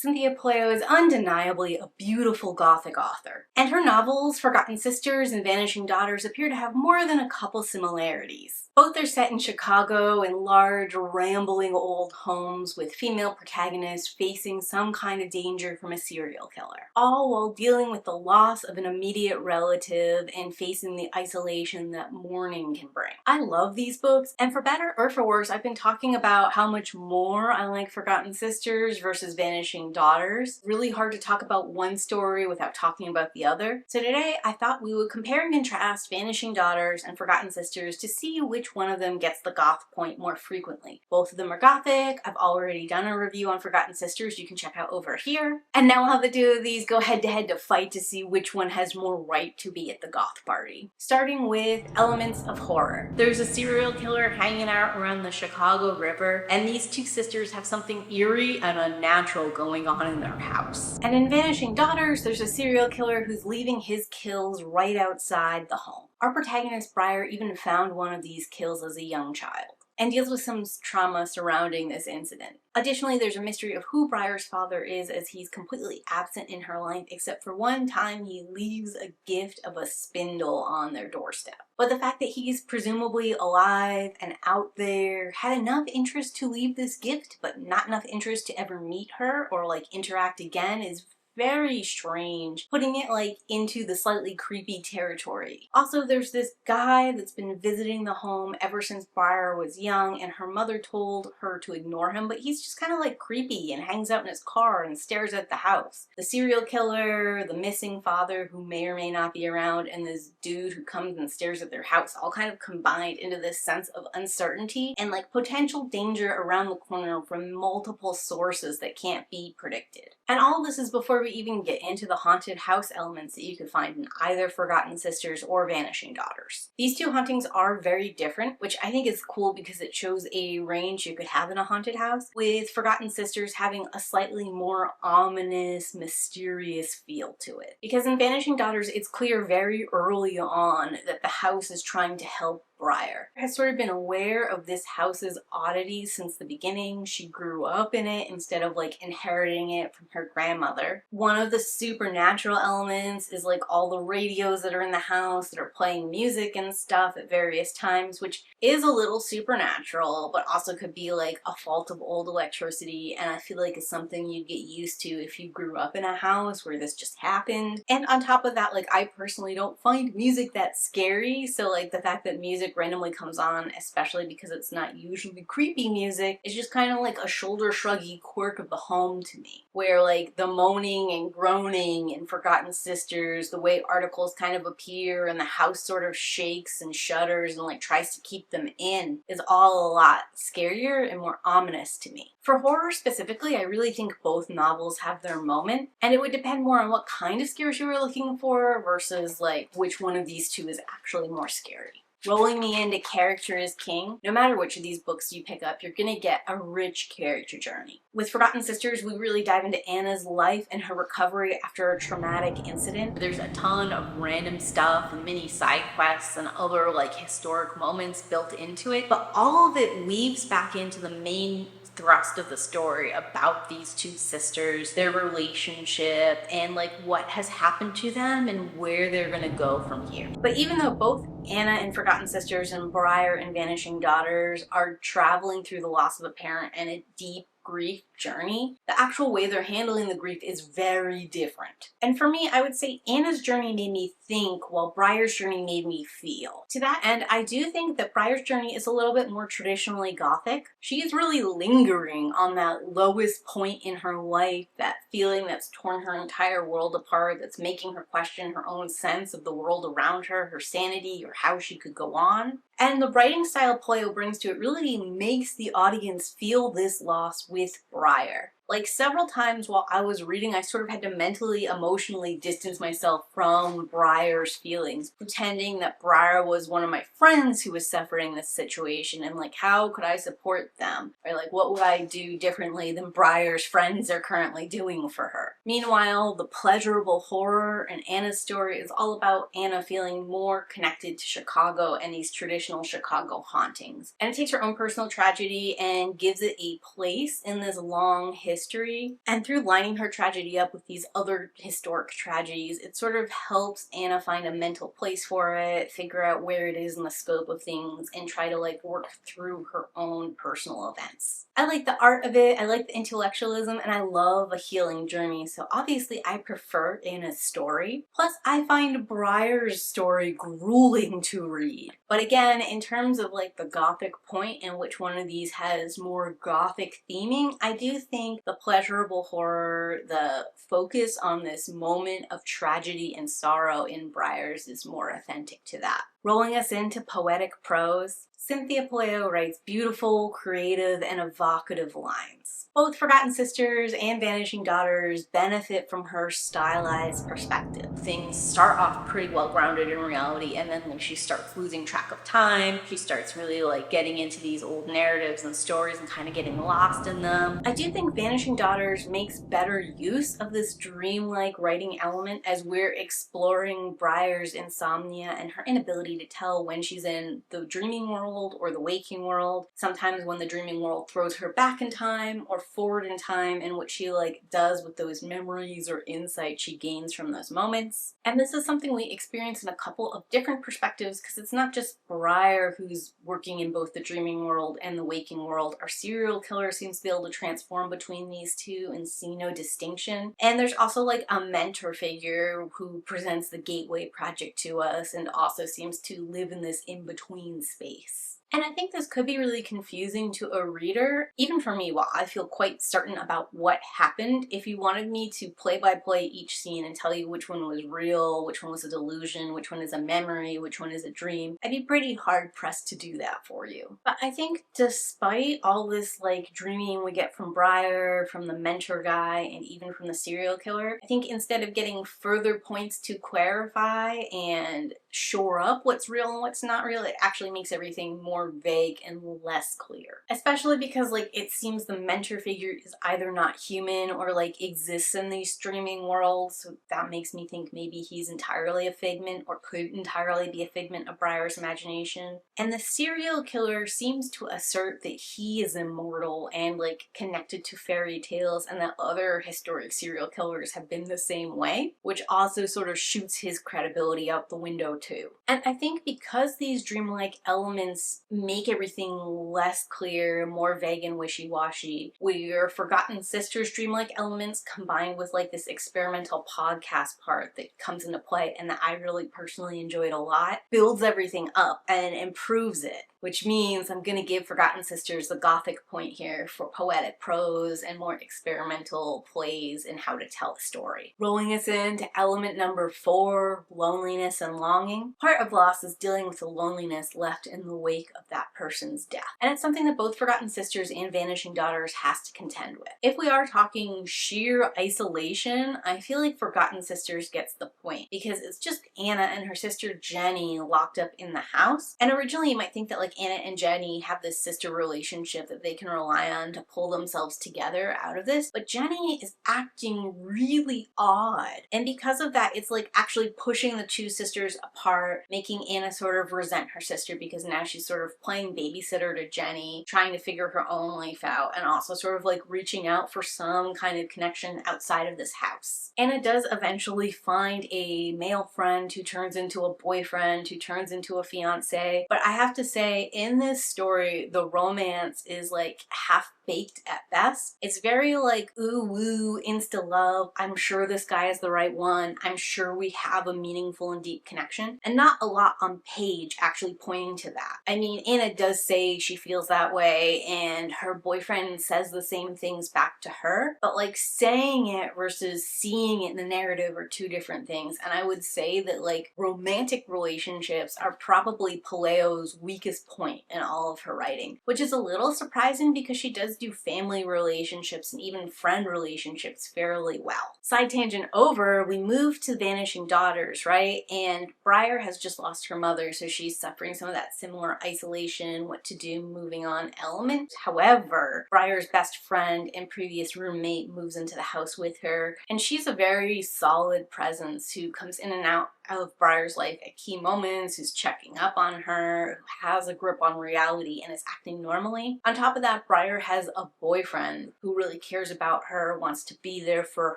Cynthia Polio is undeniably a beautiful Gothic author, and her novels, Forgotten Sisters and Vanishing Daughters, appear to have more than a couple similarities. Both are set in Chicago in large, rambling old homes with female protagonists facing some kind of danger from a serial killer, all while dealing with the loss of an immediate relative and facing the isolation that mourning can bring. I love these books, and for better or for worse, I've been talking about how much more I like Forgotten Sisters versus Vanishing Daughters. Really hard to talk about one story without talking about the other. So today I thought we would compare and contrast Vanishing Daughters and Forgotten Sisters to see which one of them gets the goth point more frequently. Both of them are Gothic. I've already done a review on Forgotten Sisters you can check out over here. And now we'll have the two of these go head to head to fight to see which one has more right to be at the goth party. Starting with elements of horror. There's a serial killer hanging out around the Chicago River, and these two sisters have something eerie and unnatural going on in their house. And in Vanishing Daughters, there's a serial killer who's leaving his kills right outside the home. Our protagonist, Briar, even found one of these kills as a young child, and deals with some trauma surrounding this incident. Additionally, there's a mystery of who Briar's father is, as he's completely absent in her life, except for one time he leaves a gift of a spindle on their doorstep. But the fact that he's presumably alive and out there, had enough interest to leave this gift, but not enough interest to ever meet her or interact again is very strange, putting it into the slightly creepy territory. Also, there's this guy that's been visiting the home ever since Briar was young, and her mother told her to ignore him, but he's just kind of creepy and hangs out in his car and stares at the house. The serial killer, the missing father who may or may not be around, and this dude who comes and stares at their house all kind of combined into this sense of uncertainty and potential danger around the corner from multiple sources that can't be predicted. And all of this is before we even get into the haunted house elements that you could find in either Forgotten Sisters or Vanishing Daughters. These two hauntings are very different, which I think is cool because it shows a range you could have in a haunted house, with Forgotten Sisters having a slightly more ominous, mysterious feel to it. Because in Vanishing Daughters, it's clear very early on that the house is trying to help Briar. Has sort of been aware of this house's oddities since the beginning. She grew up in it instead of inheriting it from her grandmother. One of the supernatural elements is all the radios that are in the house that are playing music and stuff at various times, which is a little supernatural, but also could be a fault of old electricity, and I feel like it's something you'd get used to if you grew up in a house where this just happened. And on top of that, I personally don't find music that scary, so the fact that music randomly comes on, especially because it's not usually creepy music, is just kind of a shoulder shruggy quirk of the home to me. Where the moaning and groaning in Forgotten Sisters, the way articles kind of appear and the house sort of shakes and shudders and tries to keep them in, is all a lot scarier and more ominous to me. For horror specifically, I really think both novels have their moment, and it would depend more on what kind of scares you were looking for versus which one of these two is actually more scary. Rolling me into character is king. No matter which of these books you pick up, you're gonna get a rich character journey. With Forgotten Sisters, we really dive into Anna's life and her recovery after a traumatic incident. There's a ton of random stuff and mini side quests and other historic moments built into it, but all of it weaves back into the main thrust of the story about these two sisters, their relationship, and what has happened to them and where they're gonna go from here. But even though both Anna in Forgotten Sisters and Briar in Vanishing Daughters are traveling through the loss of a parent and a deep grief journey, the actual way they're handling the grief is very different. And for me, I would say Anna's journey made me think, while Briar's journey made me feel. To that end, I do think that Briar's journey is a little bit more traditionally Gothic. She is really lingering on that lowest point in her life, that feeling that's torn her entire world apart, that's making her question her own sense of the world around her, her sanity, or how she could go on. And the writing style Polio brings to it really makes the audience feel this loss with Briar. Several times while I was reading, I sort of had to mentally, emotionally distance myself from Briar's feelings, pretending that Briar was one of my friends who was suffering this situation, and how could I support them? Or what would I do differently than Briar's friends are currently doing for her? Meanwhile, the pleasurable horror in Anna's story is all about Anna feeling more connected to Chicago and these traditional Chicago hauntings. And it takes her own personal tragedy and gives it a place in this long history. And through lining her tragedy up with these other historic tragedies, it sort of helps Anna find a mental place for it, figure out where it is in the scope of things, and try to like work through her own personal events. I like the art of it, I like the intellectualism, and I love a healing journey, so obviously I prefer Anna's story. Plus, I find Briar's story grueling to read. But again, in terms of like the Gothic point and which one of these has more Gothic theming, I do think the pleasurable horror, the focus on this moment of tragedy and sorrow in Briar's is more authentic to that. Rolling us into poetic prose, Cynthia Pelayo writes beautiful, creative, and evocative lines. Both Forgotten Sisters and Vanishing Daughters benefit from her stylized perspective. Things start off pretty well grounded in reality, and then she starts losing track of time. She starts really like getting into these old narratives and stories and kind of getting lost in them. I do think Vanishing Daughters makes better use of this dreamlike writing element as we're exploring Briar's insomnia and her inability to tell when she's in the dreaming world or the waking world. Sometimes when the dreaming world throws her back in time or forward in time, and what she like does with those memories or insights she gains from those moments. And this is something we experience in a couple of different perspectives, because it's not just Briar who's working in both the dreaming world and the waking world. Our serial killer seems to be able to transform between these two and see no distinction. And there's also like a mentor figure who presents the Gateway Project to us and also seems to live in this in-between space. And I think this could be really confusing to a reader, even for me, while I feel quite certain about what happened. If you wanted me to play by play each scene and tell you which one was real, which one was a delusion, which one is a memory, which one is a dream, I'd be pretty hard pressed to do that for you. But I think despite all this like dreaming we get from Briar, from the mentor guy, and even from the serial killer, I think instead of getting further points to clarify and shore up what's real and what's not real, it actually makes everything more vague and less clear. Especially because like it seems the mentor figure is either not human or like exists in these streaming worlds, so that makes me think maybe he's entirely a figment or could entirely be a figment of Briar's imagination. And the serial killer seems to assert that he is immortal and like connected to fairy tales, and that other historic serial killers have been the same way, which also sort of shoots his credibility out the window too. And I think because these dreamlike elements make everything less clear, more vague and wishy-washy, where Forgotten Sisters dreamlike elements combined with like this experimental podcast part that comes into play and that I really personally enjoyed a lot, builds everything up and improves it. Which means I'm gonna give Forgotten Sisters the Gothic point here for poetic prose and more experimental plays in how to tell the story. Rolling us into element number 4, loneliness and longing. Part of loss is dealing with the loneliness left in the wake of that person's death. And it's something that both Forgotten Sisters and Vanishing Daughters has to contend with. If we are talking sheer isolation, I feel like Forgotten Sisters gets the point, because it's just Anna and her sister Jenny locked up in the house. And originally you might think that like Anna and Jenny have this sister relationship that they can rely on to pull themselves together out of this, but Jenny is acting really odd. And because of that, it's like actually pushing the two sisters apart, making Anna sort of resent her sister because now she's sort of playing babysitter to Jenny, trying to figure her own life out, and also sort of like reaching out for some kind of connection outside of this house. Anna does eventually find a male friend who turns into a boyfriend, who turns into a fiance, but I have to say, in this story, the romance is like half-baked at best. It's very like ooh woo, insta love, I'm sure this guy is the right one, I'm sure we have a meaningful and deep connection, and not a lot on page actually pointing to that. I mean, Anna does say she feels that way, and her boyfriend says the same things back to her, but like saying it versus seeing it in the narrative are two different things. And I would say that like romantic relationships are probably Pelayo's weakest point in all of her writing, which is a little surprising because she does does do family relationships and even friend relationships fairly well. Side tangent over, we move to Vanishing Daughters, right? And Briar has just lost her mother, so she's suffering some of that similar isolation, what to do, moving on element. However, Briar's best friend and previous roommate moves into the house with her, and she's a very solid presence who comes in and out of Briar's life at key moments, who's checking up on her, who has a grip on reality and is acting normally. On top of that, Briar has a boyfriend who really cares about her, wants to be there for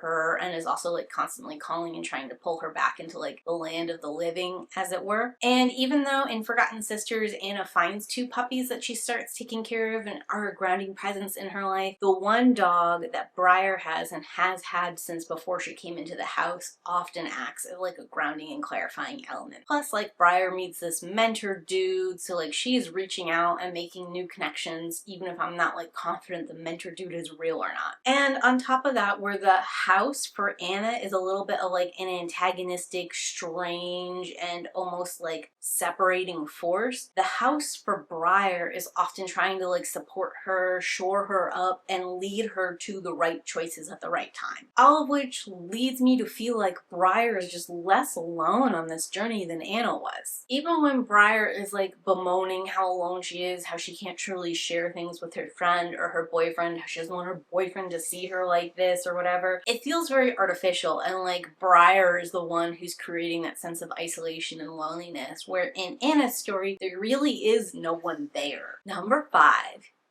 her, and is also like constantly calling and trying to pull her back into like the land of the living, as it were. And even though in Forgotten Sisters, Anna finds 2 puppies that she starts taking care of and are a grounding presence in her life, the one dog that Briar has and has had since before she came into the house often acts as like a grounding and clarifying element. Plus, like, Briar meets this mentor dude, so like she's reaching out and making new connections even if I'm not like confident the mentor dude is real or not. And on top of that, where the house for Anna is a little bit of like an antagonistic, strange, and almost like separating force, the house for Briar is often trying to like support her, shore her up, and lead her to the right choices at the right time. All of which leads me to feel like Briar is just less alone on this journey than Anna was. Even when Briar is like bemoaning how alone she is, how she can't truly share things with her friend or her boyfriend, how she doesn't want her boyfriend to see her like this or whatever, it feels very artificial, and like Briar is the one who's creating that sense of isolation and loneliness, where in Anna's story there really is no one there. Number 5.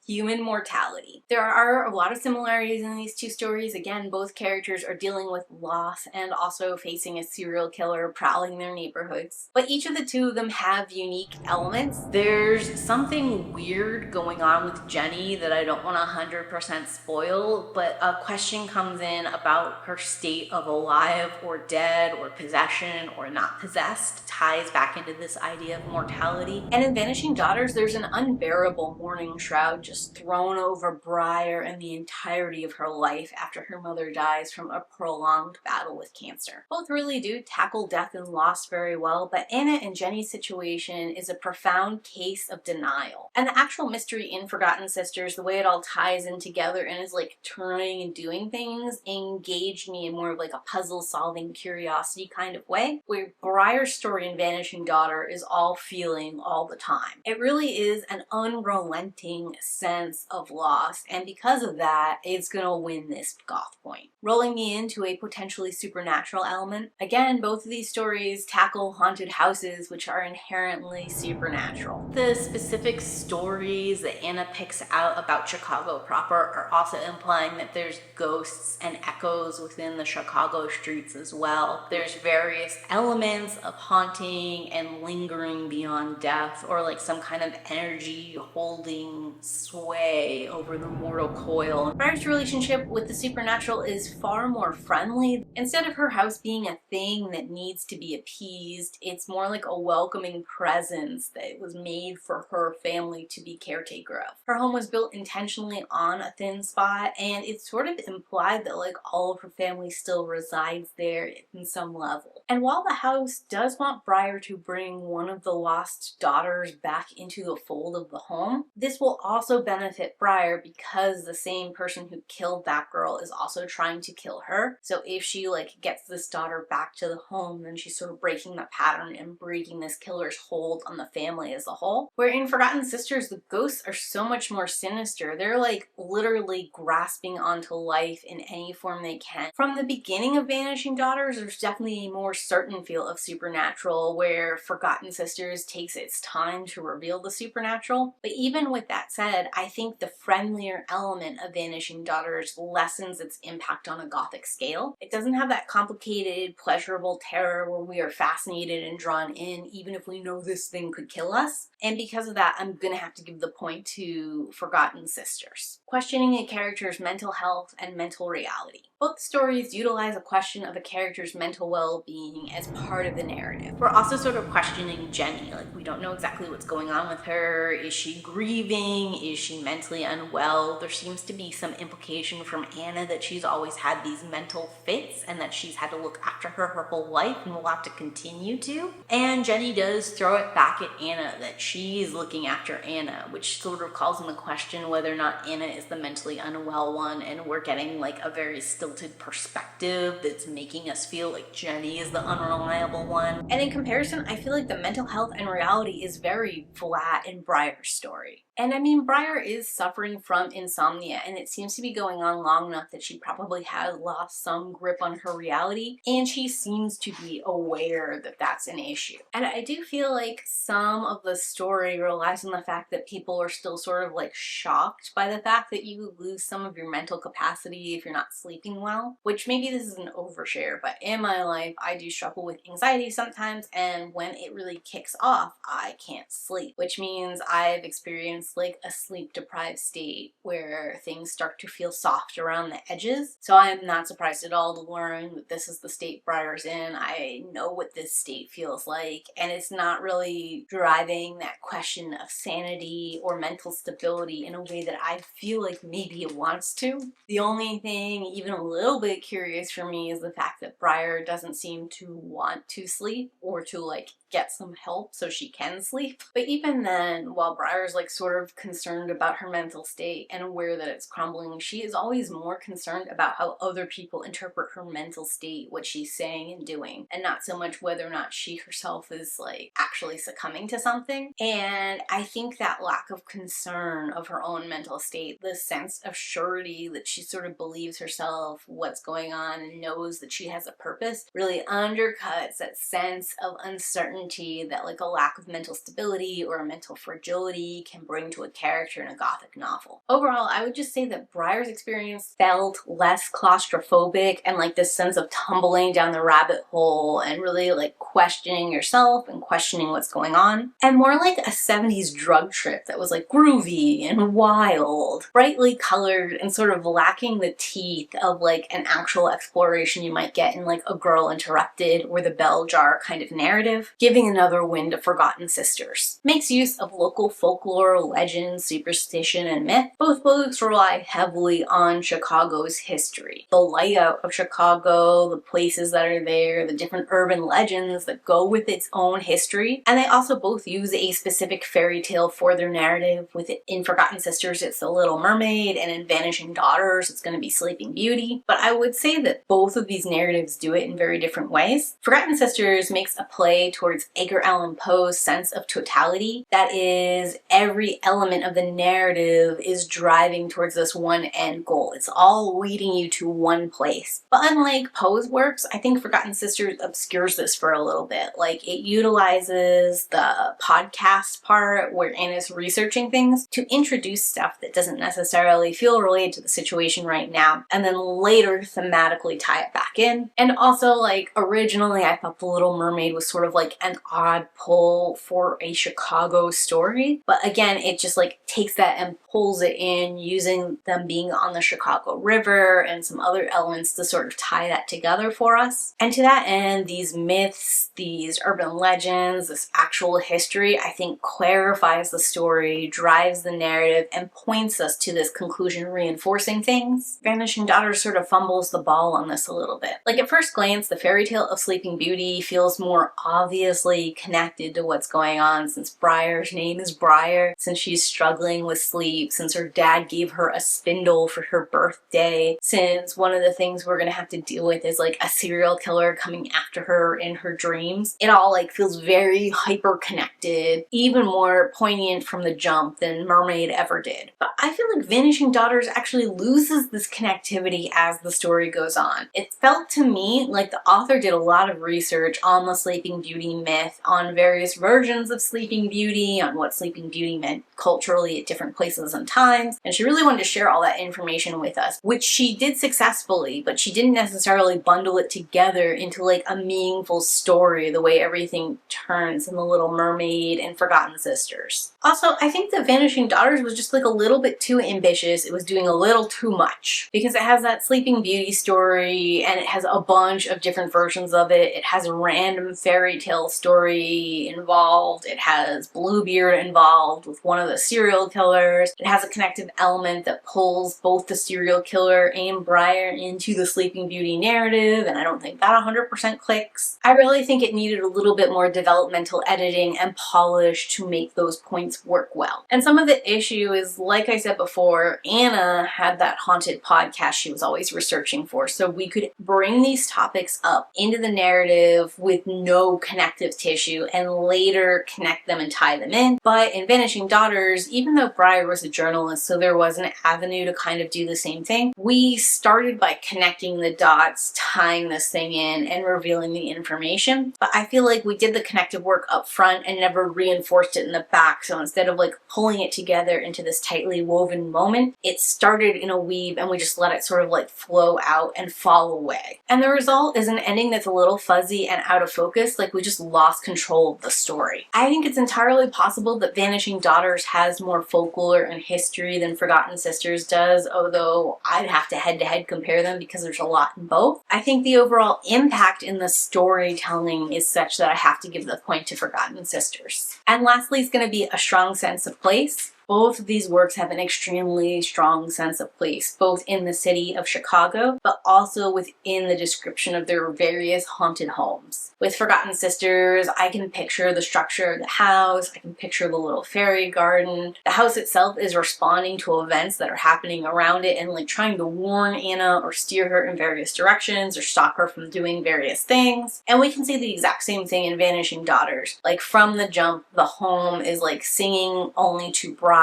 Human mortality. There are a lot of similarities in these 2 stories. Again, both characters are dealing with loss and also facing a serial killer prowling their neighborhoods. But each of the 2 of them have unique elements. There's something weird going on with Jenny that I don't want to 100% spoil, but a question comes in about her state of alive or dead or possession or not possessed, ties back into this idea of mortality. And in Vanishing Daughters, there's an unbearable mourning shroud just thrown over Briar and the entirety of her life after her mother dies from a prolonged battle with cancer. Both really do tackle death and loss very well, but Anna and Jenny's situation is a profound case of denial. And the actual mystery in Forgotten Sisters, the way it all ties in together and is like turning and doing things, engaged me in more of like a puzzle-solving curiosity kind of way, where Briar's story in Vanishing Daughter is all feeling all the time. It really is an unrelenting sense of loss, and because of that, it's gonna win this goth point. Rolling me into a potentially supernatural element. Again, both of these stories tackle haunted houses, which are inherently supernatural. The specific stories that Anna picks out about Chicago proper are also implying that there's ghosts and echoes within the Chicago streets as well. There's various elements of haunting and lingering beyond death, or like some kind of energy holding sway over the mortal coil. Briar's relationship with the supernatural is far more friendly. Instead of her house being a thing that needs to be appeased, it's more like a welcoming presence that was made for her family to be caretaker of. Her home was built intentionally on a thin spot, and it's sort of implied that like all of her family still resides there in some level. And while the house does want Briar to bring one of the lost daughters back into the fold of the home, this will also benefit Briar because the same person who killed that girl is also trying to kill her. So if she like gets this daughter back to the home, then she's sort of breaking the pattern and breaking this killer's hold on the family as a whole. Where in Forgotten Sisters, the ghosts are so much more sinister. They're like literally grasping onto life in any form they can. From the beginning of Vanishing Daughters, there's definitely a more certain feel of supernatural, where Forgotten Sisters takes its time to reveal the supernatural. But even with that said, I think the friendlier element of Vanishing Daughters lessens its impact on a Gothic scale. It doesn't have that complicated, pleasurable terror where we are fascinated and drawn in even if we know this thing could kill us. And because of that, I'm gonna have to give the point to Forgotten Sisters. Questioning a character's mental health and mental reality. Both stories utilize a question of a character's mental well-being as part of the narrative. We're also sort of questioning Jenny. Like, we don't know exactly what's going on with her. Is she grieving? Is she mentally unwell? There seems to be some implication from Anna that she's always had these mental fits and that she's had to look after her whole life and will have to continue to. And Jenny does throw it back at Anna that she's looking after Anna, which sort of calls into question whether or not Anna is is the mentally unwell one, and we're getting like a very stilted perspective that's making us feel like Jenny is the unreliable one. And in comparison, I feel like the mental health and reality is very flat in Briar's story. And I mean, Briar is suffering from insomnia, and it seems to be going on long enough that she probably has lost some grip on her reality, and she seems to be aware that that's an issue. And I do feel like some of the story relies on the fact that people are still sort of like shocked by the fact that you lose some of your mental capacity if you're not sleeping well, which maybe this is an overshare, but in my life, I do struggle with anxiety sometimes, and when it really kicks off, I can't sleep, which means I've experienced like a sleep deprived state where things start to feel soft around the edges. So I'm not surprised at all to learn that this is the state Briar's in. I know what this state feels like, and it's not really driving that question of sanity or mental stability in a way that I feel like maybe it wants to. The only thing even a little bit curious for me is the fact that Briar doesn't seem to want to sleep or to like get some help so she can sleep. But even then, while Briar's like sort of concerned about her mental state and aware that it's crumbling, she is always more concerned about how other people interpret her mental state, what she's saying and doing, and not so much whether or not she herself is like actually succumbing to something. And I think that lack of concern of her own mental state, the sense of surety that she sort of believes herself what's going on and knows that she has a purpose, really undercuts that sense of uncertainty that like a lack of mental stability or a mental fragility can bring to a character in a Gothic novel. Overall, I would just say that Briar's experience felt less claustrophobic and like this sense of tumbling down the rabbit hole and really like questioning yourself and questioning what's going on, and more like a 70s drug trip that was like groovy and wild, brightly colored, and sort of lacking the teeth of like an actual exploration you might get in like A Girl Interrupted or the Bell Jar kind of narrative, giving another wind to Forgotten Sisters. Makes use of local folklore, legend, superstition, and myth. Both books rely heavily on Chicago's history. The layout of Chicago, the places that are there, the different urban legends that go with its own history. And they also both use a specific fairy tale for their narrative. With it in Forgotten Sisters, it's The Little Mermaid, and in Vanishing Daughters, it's going to be Sleeping Beauty. But I would say that both of these narratives do it in very different ways. Forgotten Sisters makes a play towards Edgar Allan Poe's sense of totality. That is, every element of the narrative is driving towards this one end goal. It's all leading you to one place. But unlike Poe's works, I think Forgotten Sisters obscures this for a little bit. Like, it utilizes the podcast part where Anna's researching things to introduce stuff that doesn't necessarily feel related to the situation right now, and then later thematically tie it back in. And also, like, originally I thought The Little Mermaid was sort of like an odd pull for a Chicago story, but again, it just like takes that and pulls it in, using them being on the Chicago River and some other elements to sort of tie that together for us. And to that end, these myths, these urban legends, this actual history, I think clarifies the story, drives the narrative, and points us to this conclusion, reinforcing things. Vanishing Daughters sort of fumbles the ball on this a little bit. Like, at first glance, the fairy tale of Sleeping Beauty feels more obviously connected to what's going on, since Briar's name is Briar, since she's struggling with sleep, since her dad gave her a spindle for her birthday, since one of the things we're gonna have to deal with is like a serial killer coming after her in her dreams. It all like feels very hyper connected, even more poignant from the jump than Mermaid ever did. But I feel like Vanishing Daughters actually loses this connectivity as the story goes on. It felt to me like the author did a lot of research on the Sleeping Beauty myth, on various versions of Sleeping Beauty, on what Sleeping Beauty meant culturally at different places and times, and she really wanted to share all that information with us, which she did successfully, but she didn't necessarily bundle it together into like a meaningful story the way everything turns in The Little Mermaid and Forgotten Sisters. Also, I think that Vanishing Daughters was just like a little bit too ambitious. It was doing a little too much, because it has that Sleeping Beauty story and it has a bunch of different versions of it. It has random fairy tale story involved. It has Bluebeard involved with one of the serial killers. It has a connective element that pulls both the serial killer and Briar into the Sleeping Beauty narrative, and I don't think that 100% clicks. I really think it needed a little bit more developmental editing and polish to make those points work well. And some of the issue is, like I said before, Anna had that haunted podcast she was always researching for, so we could bring these topics up into the narrative with no connective tissue and later connect them and tie them in. But in Vanishing Daughters, even though Briar was a journalist, so there was an avenue to kind of do the same thing, we started by connecting the dots, tying this thing in, and revealing the information. But I feel like we did the connective work up front and never reinforced it in the back, so instead of like pulling it together into this tightly woven moment, it started in a weave and we just let it sort of like flow out and fall away. And the result is an ending that's a little fuzzy and out of focus, like we just lost control of the story. I think it's entirely possible that Vanishing Daughters has more folklore and history than Forgotten Sisters does, although I'd have to head-to-head compare them because there's a lot in both. I think the overall impact in the storytelling is such that I have to give the point to Forgotten Sisters. And lastly, it's going to be a strong sense of place. Both of these works have an extremely strong sense of place, both in the city of Chicago, but also within the description of their various haunted homes. With Forgotten Sisters, I can picture the structure of the house, I can picture the little fairy garden. The house itself is responding to events that are happening around it and like trying to warn Anna or steer her in various directions or stop her from doing various things. And we can see the exact same thing in Vanishing Daughters. Like from the jump, the home is like singing only to Briar.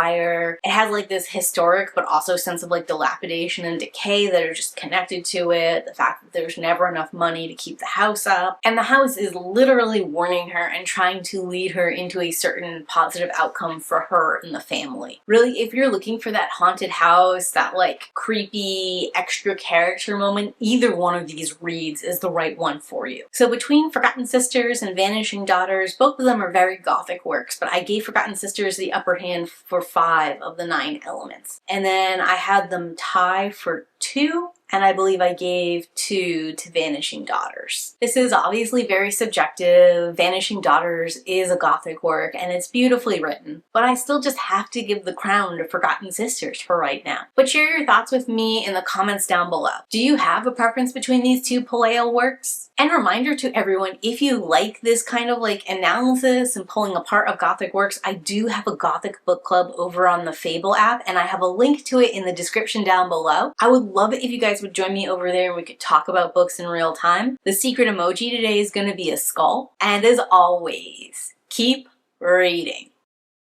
It has like this historic but also sense of like dilapidation and decay that are just connected to it. The fact that there's never enough money to keep the house up. And the house is literally warning her and trying to lead her into a certain positive outcome for her and the family. Really, if you're looking for that haunted house, that like creepy extra character moment, either one of these reads is the right one for you. So between Forgotten Sisters and Vanishing Daughters, both of them are very Gothic works, but I gave Forgotten Sisters the upper hand for 5 of the 9 elements. And then I had them tie for 2, and I believe I gave 2 to Vanishing Daughters. This is obviously very subjective. Vanishing Daughters is a Gothic work and it's beautifully written, but I still just have to give the crown to Forgotten Sisters for right now. But share your thoughts with me in the comments down below. Do you have a preference between these 2 Paleo works? And reminder to everyone, if you like this kind of like analysis and pulling apart of Gothic works, I do have a Gothic book club over on the Fable app, and I have a link to it in the description down below. I would love it if you guys would join me over there and we could talk about books in real time. The secret emoji today is going to be a skull. And as always, keep reading.